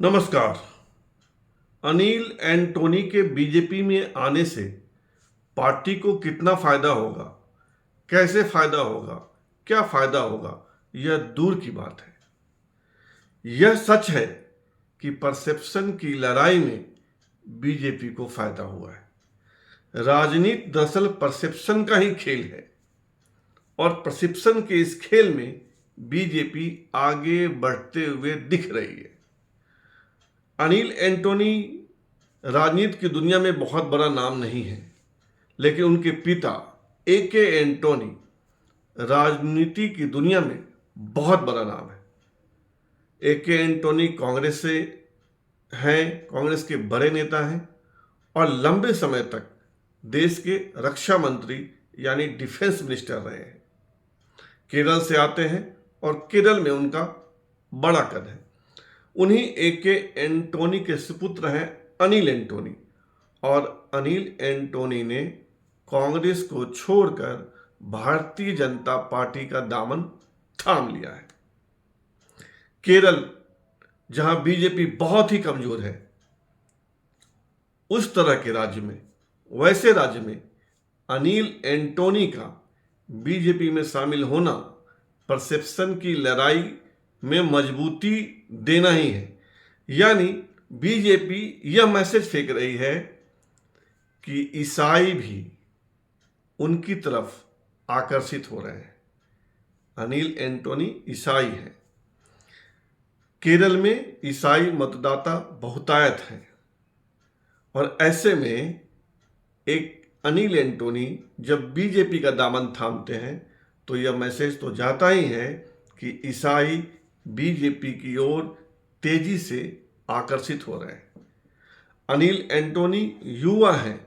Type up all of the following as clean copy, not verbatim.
नमस्कार। अनिल एंटोनी के बीजेपी में आने से पार्टी को कितना फायदा होगा, कैसे फायदा होगा, क्या फायदा होगा, यह दूर की बात है। यह सच है कि परसेप्शन की लड़ाई में बीजेपी को फायदा हुआ है। राजनीति दरअसल परसेप्शन का ही खेल है और परसेप्शन के इस खेल में बीजेपी आगे बढ़ते हुए दिख रही है। अनिल एंटोनी राजनीति की दुनिया में बहुत बड़ा नाम नहीं है, लेकिन उनके पिता AK एंटोनी राजनीति की दुनिया में बहुत बड़ा नाम है। AK एंटोनी कांग्रेस से हैं, कांग्रेस के बड़े नेता हैं और लंबे समय तक देश के रक्षा मंत्री यानी डिफेंस मिनिस्टर रहे हैं। केरल से आते हैं और केरल में उनका बड़ा कद है। उन्हीं AK एंटोनी के सुपुत्र हैं अनिल एंटोनी, और अनिल एंटोनी ने कांग्रेस को छोड़कर भारतीय जनता पार्टी का दामन थाम लिया है। केरल, जहां बीजेपी बहुत ही कमजोर है, उस तरह के राज्य में, वैसे राज्य में अनिल एंटोनी का बीजेपी में शामिल होना परसेप्शन की लड़ाई में मजबूती देना ही है। यानी बीजेपी यह मैसेज फेंक रही है कि ईसाई भी उनकी तरफ आकर्षित हो रहे हैं। अनिल एंटोनी ईसाई हैं। केरल में ईसाई मतदाता बहुतायत हैं और ऐसे में एक अनिल एंटोनी जब बीजेपी का दामन थामते हैं तो यह मैसेज तो जाता ही है कि ईसाई बीजेपी की ओर तेजी से आकर्षित हो रहे हैं। अनिल एंटोनी युवा हैं,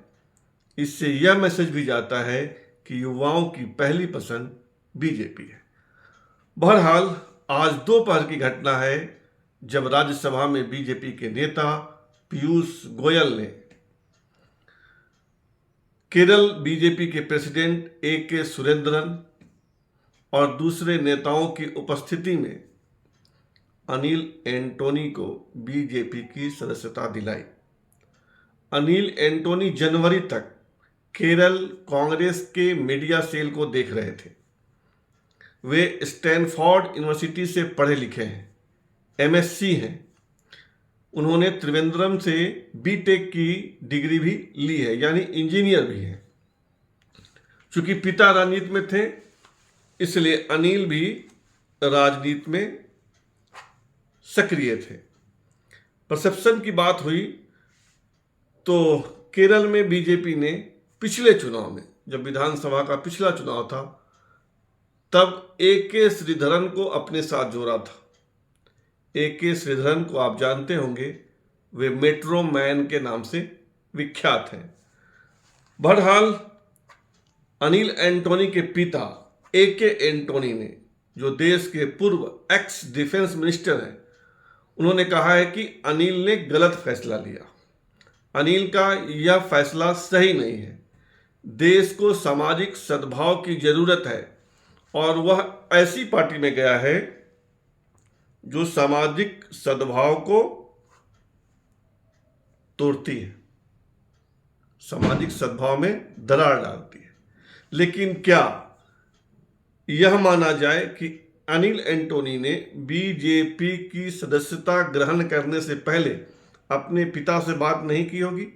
इससे यह मैसेज भी जाता है कि युवाओं की पहली पसंद बीजेपी है। बहरहाल आज दोपहर की घटना है जब राज्यसभा में बीजेपी के नेता पीयूष गोयल ने केरल बीजेपी के प्रेसिडेंट AK सुरेंद्रन और दूसरे नेताओं की उपस्थिति में अनिल एंटोनी को बीजेपी की सदस्यता दिलाई। अनिल एंटोनी जनवरी तक केरल कांग्रेस के मीडिया सेल को देख रहे थे। वे स्टैनफोर्ड यूनिवर्सिटी से पढ़े लिखे हैं, MSc हैं। उन्होंने त्रिवेंद्रम से BTech की डिग्री भी ली है, यानी इंजीनियर भी हैं। चूंकि पिता राजनीति में थे, इसलिए अनिल भी राजनीति में सक्रिय थे। परसेप्शन की बात हुई तो केरल में बीजेपी ने पिछले चुनाव में, जब विधानसभा का पिछला चुनाव था, तब AK श्रीधरन को अपने साथ जोड़ा था। AK श्रीधरन को आप जानते होंगे, वे मेट्रो मैन के नाम से विख्यात हैं। बहरहाल अनिल एंटोनी के पिता AK एंटोनी ने, जो देश के पूर्व एक्स डिफेंस मिनिस्टर हैं, उन्होंने कहा है कि अनिल ने गलत फैसला लिया। अनिल का यह फैसला सही नहीं है। देश को सामाजिक सद्भाव की जरूरत है और वह ऐसी पार्टी में गया है जो सामाजिक सद्भाव को तोड़ती है, सामाजिक सद्भाव में दरार डालती है। लेकिन क्या यह माना जाए कि अनिल एंटोनी ने बीजेपी की सदस्यता ग्रहण करने से पहले अपने पिता से बात नहीं की होगी?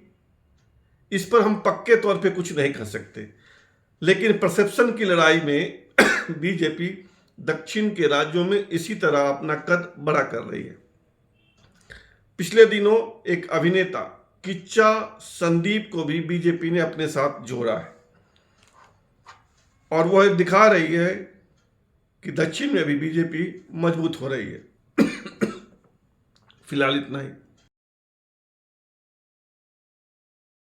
इस पर हम पक्के तौर पे कुछ नहीं कह सकते, लेकिन परसेप्शन की लड़ाई में बीजेपी दक्षिण के राज्यों में इसी तरह अपना कद बड़ा कर रही है। पिछले दिनों एक अभिनेता किच्चा संदीप को भी बीजेपी ने अपने साथ जोड़ा है और वह दिखा रही है कि दक्षिण में भी बीजेपी मजबूत हो रही है। फिलहाल इतना ही।